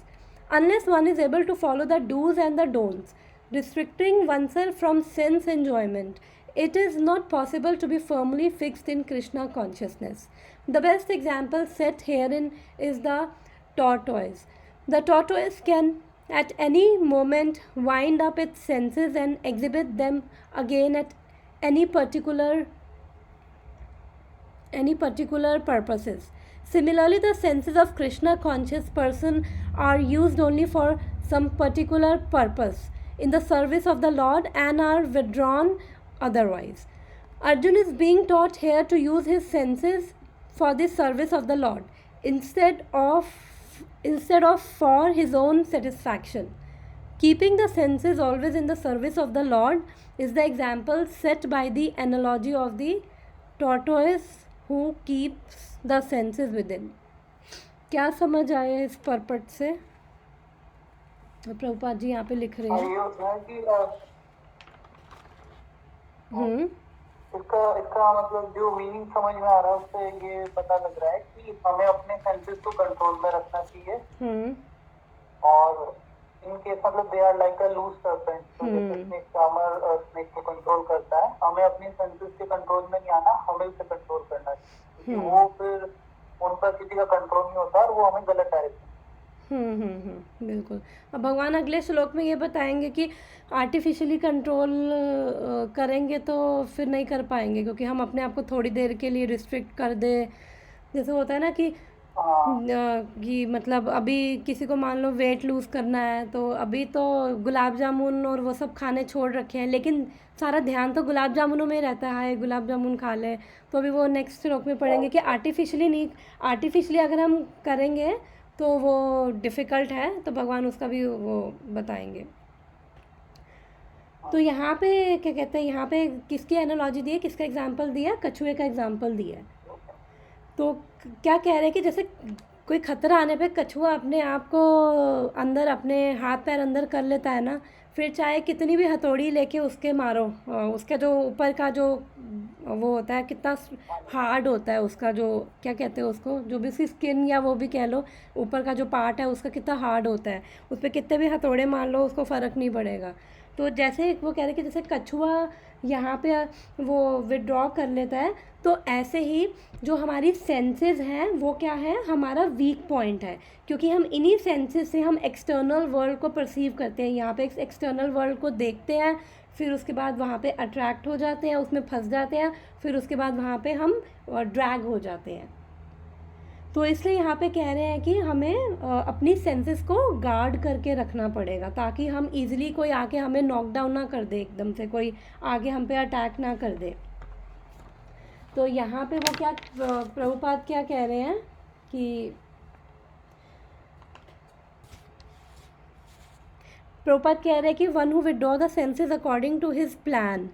Unless one is able to follow the do's and the don'ts, restricting oneself from sense enjoyment, it is not possible to be firmly fixed in Krishna consciousness. The best example set herein is the tortoise. The tortoise can at any moment wind up its senses and exhibit them again at any particular purposes. Similarly, the senses of Krishna conscious person are used only for some particular purpose in the service of the Lord and are withdrawn otherwise. Arjun is being taught here to use his senses for the service of the Lord instead of for his own satisfaction. Keeping the senses always in the service of the Lord is the example set by the analogy of the tortoise who keeps the senses within. क्या समझ आया इस purport से? प्रभुपाद जी यहाँ पे लिख रहे हैं। इसका मतलब जो मीनिंग समझ में आ रहा है उससे ये पता लग रहा है कि हमें अपने सेंसेस को कंट्रोल में रखना चाहिए। और इनके मतलब they are like a loose serpent, तो जैसे स्नेक चार्मर स्नेक को कंट्रोल करता है, हमें अपनी सेंसेस के कंट्रोल में नहीं आना, हमें उसे कंट्रोल करना चाहिए, क्योंकि वो फिर उन पर किसी का कंट्रोल नहीं होता और वो हमें गलत डायरेक्शन। बिल्कुल। अब भगवान अगले श्लोक में ये बताएंगे कि आर्टिफिशियली कंट्रोल करेंगे तो फिर नहीं कर पाएंगे, क्योंकि हम अपने आप को थोड़ी देर के लिए रिस्ट्रिक्ट कर दे। जैसे होता है ना कि मतलब अभी किसी को मान लो वेट लूज़ करना है, तो अभी तो गुलाब जामुन और वो सब खाने छोड़ रखे हैं, लेकिन सारा ध्यान तो गुलाब जामुनों में रहता है, गुलाब जामुन खा ले। तो अभी वो नेक्स्ट श्लोक में पढ़ेंगे कि आर्टिफिशियली अगर हम करेंगे तो वो डिफ़िकल्ट है, तो भगवान उसका भी वो बताएंगे। तो यहाँ पे क्या कहते हैं, यहाँ पे किसकी एनालॉजी दी है, किसका एग्जांपल दिया? कछुए का एग्जांपल दिया है। तो क्या कह रहे हैं कि जैसे कोई खतरा आने पे कछुआ अपने आप को अंदर, अपने हाथ पैर अंदर कर लेता है ना, फिर चाहे कितनी भी हथौड़ी लेके उसके मारो, उसका जो ऊपर का जो वो होता है कितना हार्ड होता है, उसका जो क्या कहते हैं उसको, जो भी उसकी स्किन या वो भी कह लो, ऊपर का जो पार्ट है उसका कितना हार्ड होता है, उस पर कितने भी हथौड़े मार लो उसको फ़र्क नहीं पड़ेगा। तो जैसे वो कह रहे कि जैसे कछुआ यहाँ पे वो विड्रॉ कर लेता है, तो ऐसे ही जो हमारी सेंसेस हैं वो क्या है, हमारा वीक पॉइंट है, क्योंकि हम इन्हीं सेंसेस से हम एक्सटर्नल वर्ल्ड को परसीव करते हैं। यहाँ पे एक्सटर्नल वर्ल्ड को देखते हैं, फिर उसके बाद वहाँ पे अट्रैक्ट हो जाते हैं, उसमें फंस जाते हैं, फिर उसके बाद वहाँ पे हम ड्रैग हो जाते हैं। तो इसलिए यहाँ पे कह रहे हैं कि हमें अपनी सेंसेस को गार्ड करके रखना पड़ेगा, ताकि हम इजीली कोई आके हमें नॉक डाउन ना कर दे, एकदम से कोई आगे हम पे अटैक ना कर दे। तो यहाँ पे वो क्या प्रभुपाद क्या कह रहे हैं कि प्रभुपाद कह रहे हैं कि one who withdraw the senses according to his plan,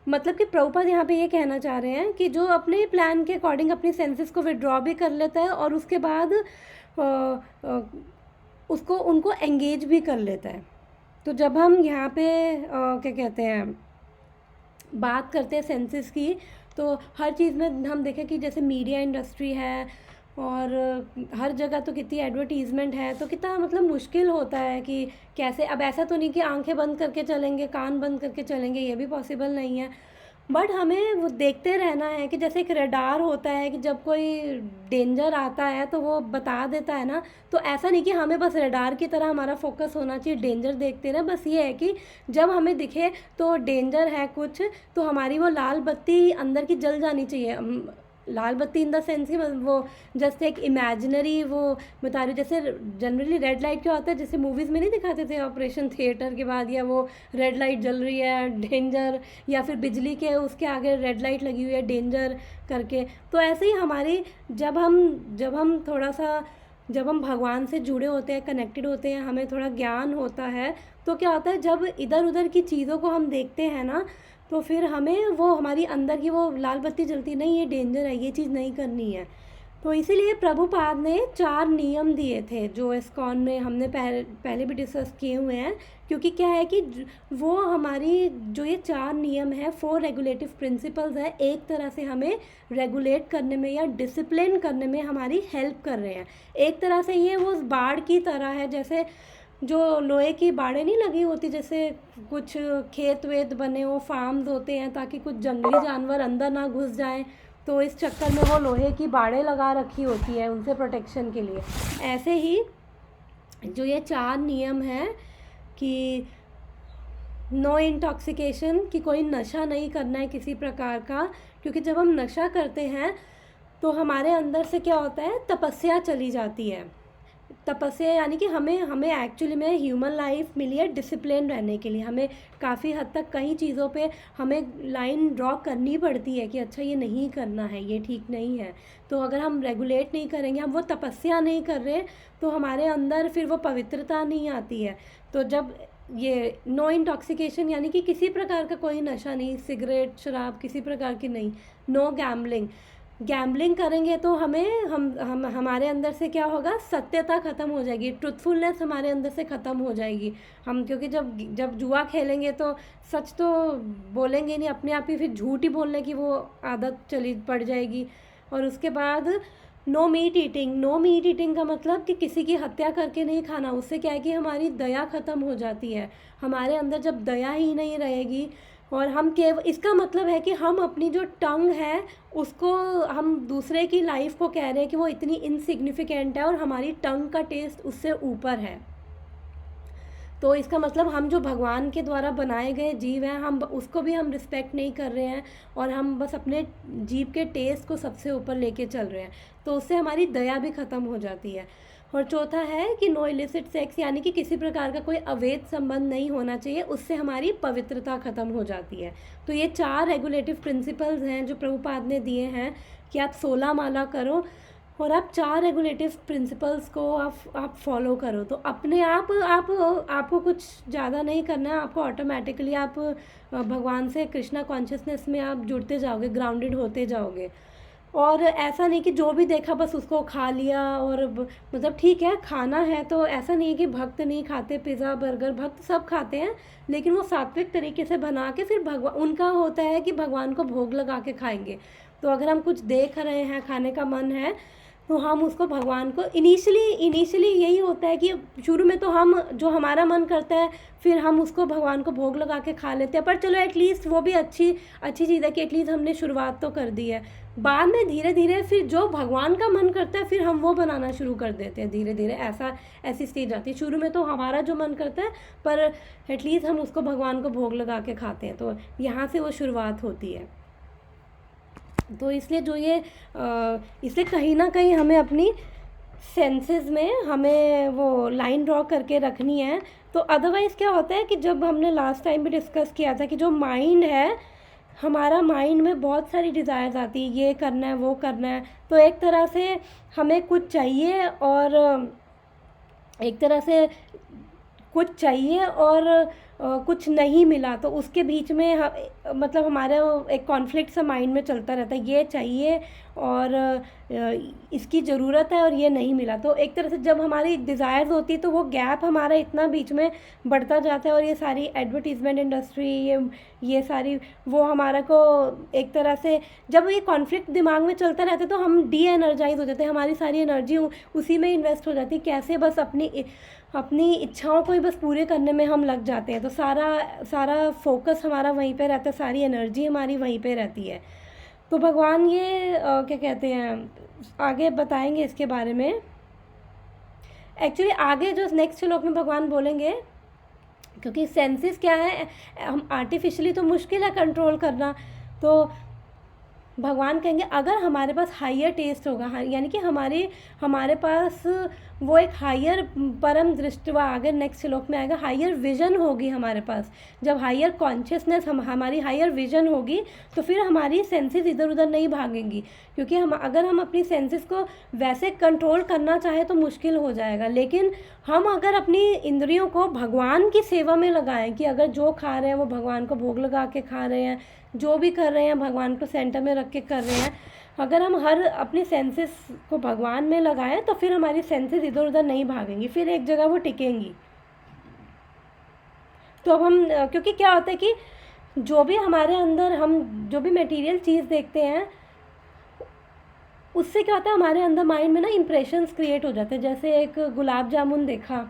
मतलब कि प्रभुपाद यहाँ पे ये कहना चाह रहे हैं कि जो अपने प्लान के अकॉर्डिंग अपनी सेंसेस को विड्रॉ भी कर लेता है और उसके बाद उसको उनको एंगेज भी कर लेता है। तो जब हम यहाँ पे क्या कहते हैं बात करते हैं सेंसेस की, तो हर चीज़ में हम देखें कि जैसे मीडिया इंडस्ट्री है और हर जगह तो कितनी एडवर्टीज़मेंट है, तो कितना मतलब मुश्किल होता है कि कैसे, अब ऐसा तो नहीं कि आंखें बंद करके चलेंगे, कान बंद करके चलेंगे, ये भी पॉसिबल नहीं है, बट हमें वो देखते रहना है कि जैसे एक रडार होता है कि जब कोई डेंजर आता है तो वो बता देता है ना, तो ऐसा नहीं कि हमें बस रडार की तरह हमारा फोकस होना चाहिए डेंजर देखते रहे, बस ये है कि जब हमें दिखे तो डेंजर है कुछ, तो हमारी वो लाल बत्ती अंदर की जल जानी चाहिए। लाल बत्ती इन द सेंस कि वो जस्ट एक इमेजिनरी वो बता रही, जैसे जनरली रेड लाइट क्या होता है, जैसे मूवीज़ में नहीं दिखाते थे ऑपरेशन थिएटर के बाद, या वो रेड लाइट जल रही है डेंजर, या फिर बिजली के उसके आगे रेड लाइट लगी हुई है डेंजर करके। तो ऐसे ही हमारी जब हम थोड़ा सा जब हम भगवान से जुड़े होते हैं, कनेक्टेड होते हैं, हमें थोड़ा ज्ञान होता है, तो क्या होता है जब इधर उधर की चीज़ों को हम देखते हैं ना, तो फिर हमें वो हमारी अंदर की वो लाल बत्ती जलती, नहीं ये डेंजर है, ये चीज़ नहीं करनी है। तो इसीलिए प्रभुपाद ने 4 नियम दिए थे जो इस्कॉन में हमने पहले भी डिस्कस किए हुए हैं, क्योंकि क्या है कि वो हमारी जो ये 4 नियम है, 4 रेगुलेटिव प्रिंसिपल्स है, एक तरह से हमें रेगुलेट करने में या डिसिप्लिन करने में हमारी हेल्प कर रहे हैं। एक तरह से ये वो बाड़ की तरह है, जैसे जो लोहे की बाड़ें नहीं लगी होती, जैसे कुछ खेत वेत बने हो, फार्म्स होते हैं ताकि कुछ जंगली जानवर अंदर ना घुस जाएं, तो इस चक्कर में वो लोहे की बाड़ें लगा रखी होती है उनसे प्रोटेक्शन के लिए। ऐसे ही जो ये 4 नियम हैं कि नो इंटॉक्सिकेशन, कि कोई नशा नहीं करना है किसी प्रकार का, क्योंकि जब हम नशा करते हैं तो हमारे अंदर से क्या होता है, तपस्या चली जाती है। तपस्या यानी कि हमें एक्चुअली में ह्यूमन लाइफ मिली है डिसिप्लिन रहने के लिए, हमें काफ़ी हद तक कई चीज़ों पे हमें लाइन ड्रॉ करनी पड़ती है कि अच्छा ये नहीं करना है, ये ठीक नहीं है। तो अगर हम रेगुलेट नहीं करेंगे, हम वो तपस्या नहीं कर रहे, तो हमारे अंदर फिर वो पवित्रता नहीं आती है। तो जब ये नो इंटॉक्सिकेशन यानी कि किसी प्रकार का कोई नशा नहीं, सिगरेट शराब किसी प्रकार की नहीं, नो गैम्बलिंग करेंगे तो हमारे अंदर से क्या होगा, सत्यता ख़त्म हो जाएगी, ट्रुथफुलनेस हमारे अंदर से ख़त्म हो जाएगी। हम क्योंकि जब जुआ खेलेंगे तो सच तो बोलेंगे नहीं, अपने आप ही फिर झूठ ही बोलने की वो आदत चली पड़ जाएगी। और उसके बाद नो मीट ईटिंग का मतलब कि किसी की हत्या करके नहीं खाना। उससे क्या है कि हमारी दया ख़त्म हो जाती है। हमारे अंदर जब दया ही नहीं रहेगी और हम केवल, इसका मतलब है कि हम अपनी जो टंग है उसको, हम दूसरे की लाइफ को कह रहे हैं कि वो इतनी इनसिग्निफिकेंट है और हमारी टंग का टेस्ट उससे ऊपर है। तो इसका मतलब हम जो भगवान के द्वारा बनाए गए जीव हैं, हम उसको भी हम रिस्पेक्ट नहीं कर रहे हैं और हम बस अपने जीव के टेस्ट को सबसे ऊपर लेके चल रहे हैं। तो उससे हमारी दया भी ख़त्म हो जाती है। और चौथा है कि नो इलिसिट सेक्स, यानी कि किसी प्रकार का कोई अवैध संबंध नहीं होना चाहिए, उससे हमारी पवित्रता ख़त्म हो जाती है। तो ये 4 रेगुलेटिव प्रिंसिपल्स हैं जो प्रभुपाद ने दिए हैं कि आप 16 माला करो और आप 4 रेगुलेटिव प्रिंसिपल्स को आप फॉलो करो। तो अपने आपको कुछ ज़्यादा नहीं करना है, आपको ऑटोमेटिकली आप भगवान से, कृष्णा कॉन्शियसनेस में आप जुड़ते जाओगे, ग्राउंडेड होते जाओगे। और ऐसा नहीं कि जो भी देखा बस उसको खा लिया, और मतलब ठीक है खाना है, तो ऐसा नहीं है कि भक्त नहीं खाते पिज़्ज़ा बर्गर, भक्त सब खाते हैं, लेकिन वो सात्विक तरीके से बना के फिर भगवान, उनका होता है कि भगवान को भोग लगा के खाएंगे। तो अगर हम कुछ देख रहे हैं, खाने का मन है, तो हम उसको भगवान को इनिशियली यही होता है कि शुरू में तो हम जो हमारा मन करता है फिर हम उसको भगवान को भोग लगा के खा लेते हैं, पर चलो एटलीस्ट वो भी अच्छी चीज़ है कि एटलीस्ट हमने शुरुआत तो कर दी है। बाद में धीरे धीरे फिर जो भगवान का मन करता है फिर हम वो बनाना शुरू कर देते हैं, धीरे धीरे ऐसी स्टेज आती है। शुरू में तो हमारा जो मन करता है पर एटलीस्ट हम उसको भगवान को भोग लगा के खाते हैं, तो यहाँ से वो शुरुआत होती है। तो इसलिए इसलिए कहीं ना कहीं हमें अपनी सेंसेस में हमें वो लाइन ड्रॉ करके रखनी है। तो अदरवाइज़ क्या होता है कि जब हमने लास्ट टाइम भी डिस्कस किया था कि जो माइंड है, हमारा माइंड में बहुत सारी डिज़ायर्स आती है, ये करना है वो करना है, तो एक तरह से हमें कुछ चाहिए और कुछ नहीं मिला, तो उसके बीच में मतलब हमारा एक कॉन्फ्लिक्ट सा माइंड में चलता रहता है, ये चाहिए और इसकी ज़रूरत है और ये नहीं मिला। तो एक तरह से जब हमारी डिज़ायर्स होती है तो वो गैप हमारा इतना बीच में बढ़ता जाता है, और ये सारी एडवर्टीज़मेंट इंडस्ट्री ये सारी वो हमारा को एक तरह से जब ये कॉन्फ्लिक्ट दिमाग में चलता रहता है तो हम डी एनर्जाइज हो जाते हैं, हमारी सारी एनर्जी उसी में इन्वेस्ट हो जाती है, कैसे बस अपनी इच्छाओं को ही बस पूरे करने में हम लग जाते हैं। तो सारा फोकस हमारा वहीं पे रहता है, सारी एनर्जी हमारी वहीं पे रहती है। तो भगवान ये क्या कहते हैं आगे बताएंगे इसके बारे में। एक्चुअली आगे जो नेक्स्ट श्लोक में भगवान बोलेंगे, क्योंकि सेंसेस क्या है, हम आर्टिफिशियली तो मुश्किल है कंट्रोल करना, तो भगवान कहेंगे अगर हमारे पास हायर टेस्ट होगा, यानी कि हमारे पास वो एक हायर परम दृष्टि, आगे नेक्स्ट श्लोक में आएगा, हायर विजन होगी हमारे पास। जब हायर कॉन्शियसनेस हमारी हायर विजन होगी तो फिर हमारी सेंसेस इधर उधर नहीं भागेंगी, क्योंकि अगर हम अपनी सेंसेस को वैसे कंट्रोल करना चाहें तो मुश्किल हो जाएगा। लेकिन हम अगर अपनी इंद्रियों को भगवान की सेवा में लगाएं कि अगर जो खा रहे हैं वो भगवान को भोग लगा के खा रहे हैं, जो भी कर रहे हैं भगवान को सेंटर में रख के कर रहे हैं, अगर हम अपनी सेंसेस को भगवान में लगाएं तो फिर हमारी सेंसेस इधर उधर नहीं भागेंगी, फिर एक जगह वो टिकेंगी। तो अब हम क्योंकि क्या होता है कि जो भी हमारे अंदर हम जो भी मटेरियल चीज़ देखते हैं उससे क्या होता है हमारे अंदर माइंड में ना इम्प्रेशंस क्रिएट हो जाते हैं। जैसे एक गुलाब जामुन देखा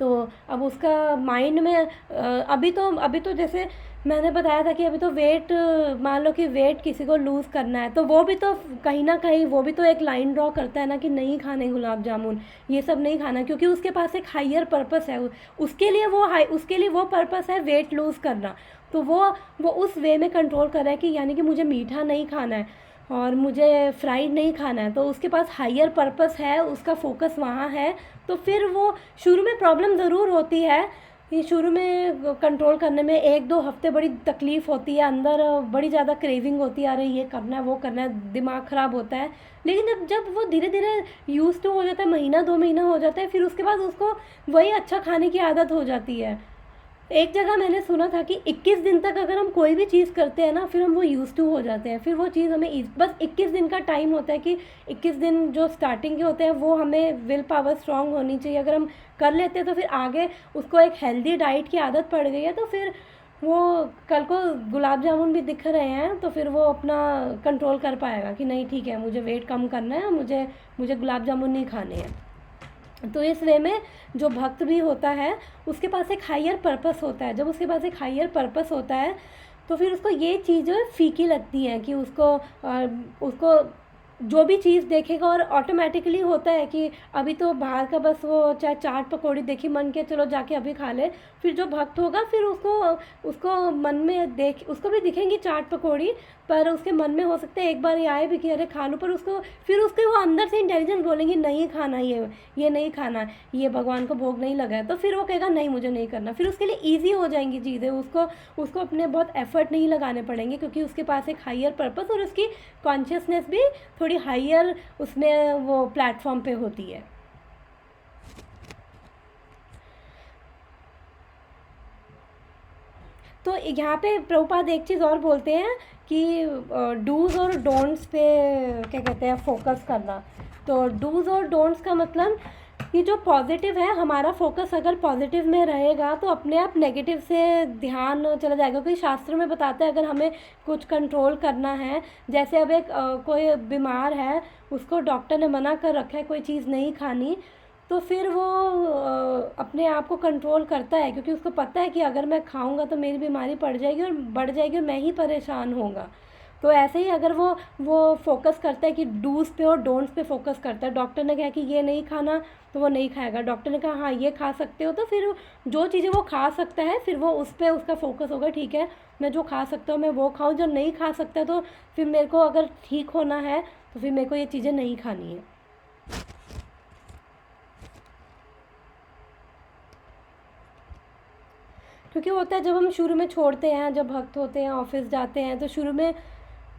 तो अब उसका माइंड में अभी तो जैसे मैंने बताया था कि अभी तो वेट, मान लो कि वेट किसी को लूज़ करना है तो वो भी तो कहीं ना कहीं वो भी तो एक लाइन ड्रॉ करता है ना कि नहीं खाने गुलाब जामुन, ये सब नहीं खाना, क्योंकि उसके पास एक हायर पर्पस है, उसके लिए वो पर्पस है वेट लूज़ करना। तो वो उस वे में कंट्रोल कर रहा है कि यानी कि मुझे मीठा नहीं खाना है और मुझे फ्राइड नहीं खाना है, तो उसके पास हायर पर्पस है, उसका फोकस वहाँ है। तो फिर वो शुरू में प्रॉब्लम ज़रूर होती है, ये शुरू में कंट्रोल करने में 1-2 हफ्ते बड़ी तकलीफ़ होती है, अंदर बड़ी ज़्यादा क्रेविंग होती है, अरे ये करना है वो करना है, दिमाग ख़राब होता है। लेकिन जब वो धीरे धीरे यूज़ टू हो जाता है, महीना 2 महीना हो जाता है, फिर उसके बाद उसको वही अच्छा खाने की आदत हो जाती है। एक जगह मैंने सुना था कि 21 दिन तक अगर हम कोई भी चीज़ करते हैं ना फिर हम वो यूज़ टू हो जाते हैं, फिर वो चीज़ हमें बस 21 दिन का टाइम होता है कि 21 दिन जो स्टार्टिंग के होते हैं वो हमें विल पावर स्ट्रांग होनी चाहिए। अगर हम कर लेते हैं तो फिर आगे उसको एक हेल्दी डाइट की आदत पड़ गई है तो फिर वो कल को गुलाब जामुन भी दिख रहे हैं तो फिर वो अपना कंट्रोल कर पाएगा कि नहीं ठीक है मुझे वेट कम करना है, मुझे गुलाब जामुन नहीं खाने हैं। तो इस वे में जो भक्त भी होता है उसके पास एक हायर पर्पस होता है। जब उसके पास एक हायर पर्पस होता है तो फिर उसको ये चीज़ें फीकी लगती हैं कि उसको जो भी चीज़ देखेगा और ऑटोमेटिकली होता है कि अभी तो बाहर का बस वो चाहे चाट पकौड़ी देखी मन के चलो जाके अभी खा ले। फिर जो भक्त होगा फिर उसको मन में उसको भी दिखेंगी चाट पकौड़ी, पर उसके मन में हो सकता है एक बार ये आए भी कि अरे खा लूँ, पर उसके वो अंदर से इंटेलिजेंस बोलेंगी नहीं खाना, ये नहीं खाना, ये भगवान को भोग नहीं लगा है, तो फिर वो कहेगा नहीं मुझे नहीं करना। फिर उसके लिए ईजी हो जाएंगी चीज़ें, उसको अपने बहुत एफर्ट नहीं लगाने पड़ेंगे क्योंकि उसके पास एक हायर पर्पस और उसकी कॉन्शियसनेस भी थोड़ी हायर उसमें वो प्लेटफॉर्म पे होती है। तो यहाँ पे प्रभुपाद एक चीज़ और बोलते हैं कि डूज और डोंट्स पे क्या कहते हैं फोकस करना। तो डूज और डोंट्स का मतलब ये जो पॉजिटिव है, हमारा फोकस अगर पॉजिटिव में रहेगा तो अपने आप नेगेटिव से ध्यान चला जाएगा। क्योंकि शास्त्र में बताते हैं अगर हमें कुछ कंट्रोल करना है, जैसे अब एक कोई बीमार है, उसको डॉक्टर ने मना कर रखा है कोई चीज़ नहीं खानी, तो फिर वो अपने आप को कंट्रोल करता है, क्योंकि उसको पता है कि अगर मैं खाऊंगा तो मेरी बीमारी बढ़ जाएगी और बढ़ जाएगी और मैं ही परेशान होऊंगा। तो ऐसे ही अगर वो फोकस करता है कि डूज़ पे और डोंट्स पे फोकस करता है, डॉक्टर ने कहा कि ये नहीं खाना तो वो नहीं खाएगा, डॉक्टर ने कहा हाँ ये खा सकते हो, तो फिर जो चीज़ें वो खा सकता है फिर वो उस पर उसका फोकस होगा, ठीक है मैं जो खा सकता हूँ मैं वो खाऊँ, जो नहीं खा सकता तो फिर मेरे को अगर ठीक होना है तो फिर मेरे को ये चीज़ें नहीं खानी है। क्योंकि होता है जब हम शुरू में छोड़ते हैं, जब भक्त होते हैं ऑफिस जाते हैं, तो शुरू में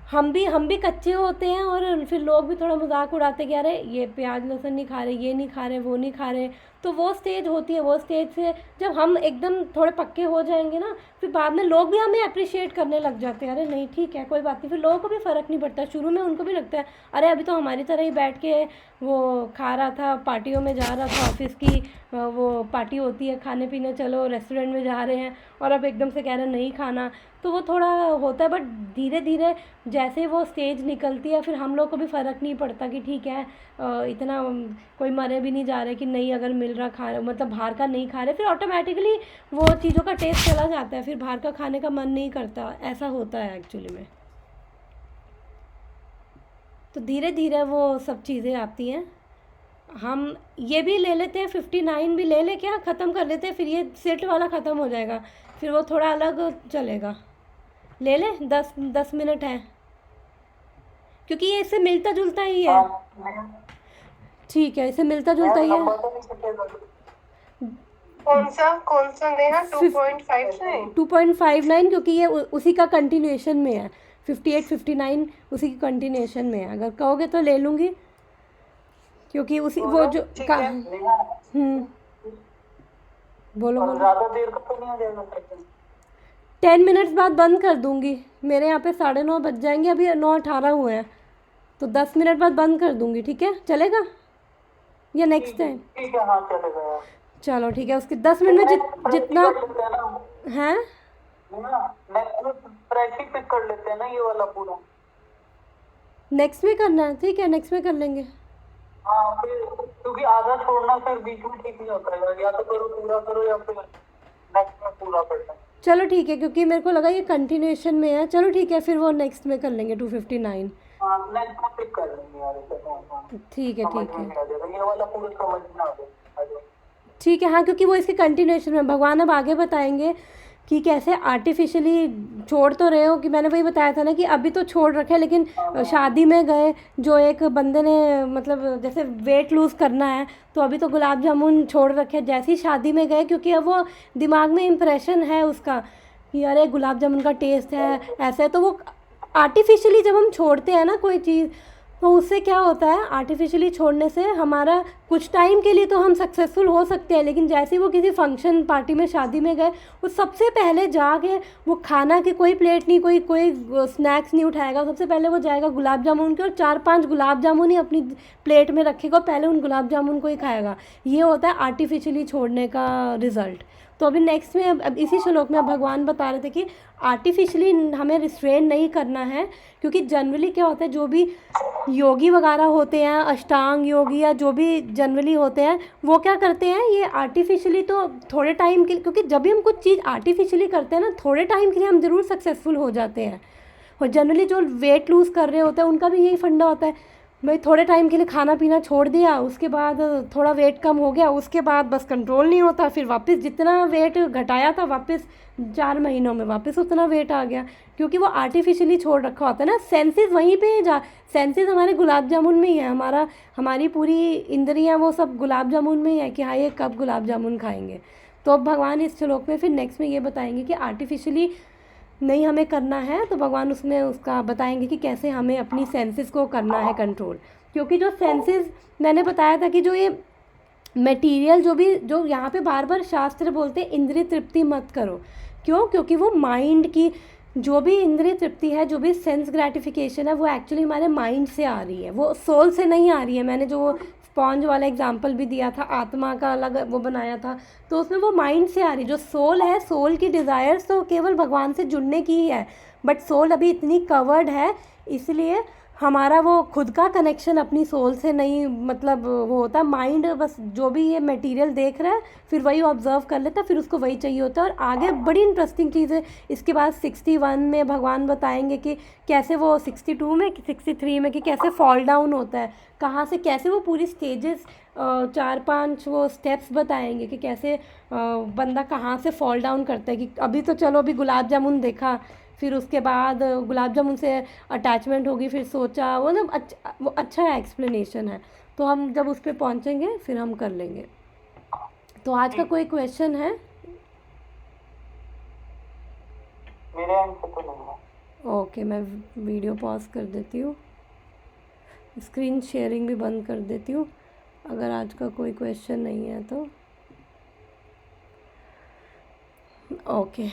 हम भी कच्चे होते हैं और फिर लोग भी थोड़ा मजाक उड़ाते हैं कि अरे ये प्याज लहसुन नहीं खा रहे, ये नहीं खा रहे, वो नहीं खा रहे। तो वो स्टेज होती है, वो स्टेज से जब हम एकदम थोड़े पक्के हो जाएंगे ना, फिर बाद में लोग भी हमें अप्रिशिएट करने लग जाते हैं, अरे नहीं ठीक है कोई बात नहीं। फिर लोगों को भी फ़र्क नहीं पड़ता, शुरू में उनको भी लगता है अरे अभी तो हमारी तरह ही बैठ के वो खा रहा था, पार्टियों में जा रहा था, ऑफिस की वो पार्टी होती है खाने पीने चलो रेस्टोरेंट में जा रहे हैं, और अब एकदम से कह रहे हैं नहीं खाना। तो वो थोड़ा होता है, बट धीरे धीरे जैसे वो स्टेज निकलती है फिर हम लोग को भी फ़र्क नहीं पड़ता कि ठीक है इतना कोई मरे भी नहीं जा रहे कि नहीं अगर मिल रहा खा मतलब बाहर का नहीं खा रहे, फिर ऑटोमेटिकली वो चीज़ों का टेस्ट चला जाता है, फिर बाहर का खाने का मन नहीं करता, ऐसा होता है एक्चुअली में। तो धीरे धीरे वो सब चीज़ें आती हैं। हम ये भी ले लेते हैं 59 भी ले ले, क्या ख़त्म कर लेते हैं, फिर ये सेट वाला ख़त्म हो जाएगा, फिर वो थोड़ा अलग चलेगा। ले ले 10 मिनट है, क्योंकि ये इससे मिलता जुलता ही है। ठीक है, इससे मिलता जुलता ही है। कौन सा नेहा 2.59 2.59, क्योंकि ये उसी का कंटिन्यूएशन में है। 58 59 उसी की कंटिन्यूएशन में है, अगर कहोगे तो ले लूँगी, क्योंकि उसी वो जो बोलो बोलो। ज़्यादा देर का तो नहीं हो जाएगा? 10 मिनट्स बाद बंद कर दूँगी, मेरे यहाँ पे 9:30 बज जाएंगे, अभी 9:18 हुए हैं, तो 10 मिनट बाद बंद कर दूँगी, ठीक है चलेगा या नेक्स्ट टाइम? ठीक है हाँ चलेगा यार। चलो ठीक है, उसके 10 मिनट में जितना है प्रैक्टिस पिक कर लेते हैं ना ये वाला पूरा। नेक्स्ट में करना है, ठीक है नेक्स्ट में कर लेंगे। हाँ फिर क्योंकि आधा छोड़ना फिर बीच में ठीक नहीं होता है, या तो करो पूरा करो या फिर नेक्स्ट में पूरा करना। चलो ठीक है, क्योंकि मेरे को लगा ये कंटिन्यूएशन में है, चलो ठीक है फिर वो नेक्स्ट में कर लेंगे 259। हाँ नेक्स्ट में पिक कर लेंगे यार इसे। ठीक है ठीक है ये वाला पूरा समझ में आ गया। ठीक है हाँ, क्योंकि वो इसके कंटिन्यूएशन में भगवान अब आगे बताएंगे कि कैसे आर्टिफिशियली छोड़ तो रहे हो, कि मैंने वही बताया था ना कि अभी तो छोड़ रखे, लेकिन शादी में गए जो एक बंदे ने मतलब जैसे वेट लूज़ करना है तो अभी तो गुलाब जामुन छोड़ रखे, जैसे ही शादी में गए, क्योंकि अब वो दिमाग में इम्प्रेशन है उसका कि अरे गुलाब जामुन का टेस्ट है ऐसे, तो वो आर्टिफिशियली जब हम छोड़ते हैं ना कोई चीज़, तो उससे क्या होता है आर्टिफिशियली छोड़ने से हमारा कुछ टाइम के लिए तो हम सक्सेसफुल हो सकते हैं, लेकिन जैसे वो किसी फंक्शन पार्टी में शादी में गए, वो सबसे पहले जाके वो खाना की कोई प्लेट नहीं कोई स्नैक्स नहीं उठाएगा, सबसे पहले वो जाएगा गुलाब जामुन के और 4-5 गुलाब जामुन ही अपनी प्लेट में रखेगा, पहले उन गुलाब जामुन को ही खाएगा। ये होता है आर्टिफिशियली छोड़ने का रिज़ल्ट। तो अभी नेक्स्ट में अब इसी श्लोक में अब भगवान बता रहे थे कि आर्टिफिशियली हमें रिस्ट्रेन नहीं करना है, क्योंकि जनरली क्या होता है जो भी योगी वगैरह होते हैं, अष्टांग योगी या जो भी जनरली होते हैं, वो क्या करते हैं ये आर्टिफिशियली तो थोड़े टाइम के लिए, क्योंकि जब भी हम कुछ चीज़ आर्टिफिशियली करते हैं ना थोड़े टाइम के लिए हम ज़रूर सक्सेसफुल हो जाते हैं। और जनरली जो वेट लूज़ कर रहे होते हैं उनका भी यही फंडा होता है, भाई थोड़े टाइम के लिए खाना पीना छोड़ दिया, उसके बाद थोड़ा वेट कम हो गया, उसके बाद बस कंट्रोल नहीं होता, फिर वापस जितना वेट घटाया था वापस 4 महीनों में वापस उतना वेट आ गया, क्योंकि वो आर्टिफिशियली छोड़ रखा होता है ना। सेंसेस वहीं पे सेंसेस हमारे गुलाब जामुन में ही है, हमारी पूरी इंद्रियां वो सब गुलाब जामुन में ही है कि हाँ ये कब गुलाब जामुन खाएंगे। तो अब भगवान इस श्लोक में फिर नेक्स्ट में ये बताएंगे कि आर्टिफिशियली नहीं हमें करना है, तो भगवान उसमें उसका बताएंगे कि कैसे हमें अपनी सेंसेस को करना है कंट्रोल। क्योंकि जो सेंसेस मैंने बताया था कि जो ये मटेरियल जो यहाँ पे बार बार शास्त्र बोलते हैं इंद्रिय तृप्ति मत करो, क्यों? क्योंकि वो माइंड की जो भी इंद्रिय तृप्ति है, जो भी सेंस ग्रेटिफिकेशन है, वो एक्चुअली हमारे माइंड से आ रही है, वो सोल से नहीं आ रही है। मैंने जो स्पॉन्ज वाला एग्जांपल भी दिया था, आत्मा का अलग वो बनाया था, तो उसमें वो माइंड से आ रही, जो सोल है, सोल की डिज़ायर्स तो केवल भगवान से जुड़ने की ही है, बट सोल अभी इतनी कवर्ड है, इसलिए हमारा वो खुद का कनेक्शन अपनी सोल से नहीं, मतलब वो होता, माइंड बस जो भी ये मटेरियल देख रहा है फिर वही ऑब्जर्व कर लेता है, फिर उसको वही चाहिए होता है। और आगे बड़ी इंटरेस्टिंग चीज़ है, इसके बाद 61 में भगवान बताएंगे कि कैसे वो 62 में 63 में कि कैसे फॉल डाउन होता है, कहाँ से कैसे वो पूरी स्टेजेस 4-5 वो स्टेप्स बताएंगे कि कैसे बंदा कहाँ से फॉल डाउन करता है। कि अभी तो चलो अभी गुलाब जामुन देखा, फिर उसके बाद गुलाब जामुन से अटैचमेंट होगी, फिर सोचा, वो ना वो अच्छा एक्सप्लेनेशन है, तो हम जब उस पर पहुँचेंगे फिर हम कर लेंगे। तो आज का कोई क्वेश्चन है? मेरे एंड से तो नहीं है। ओके, मैं वीडियो पॉज कर देती हूँ, स्क्रीन शेयरिंग भी बंद कर देती हूँ, अगर आज का कोई क्वेश्चन नहीं है तो। ओके।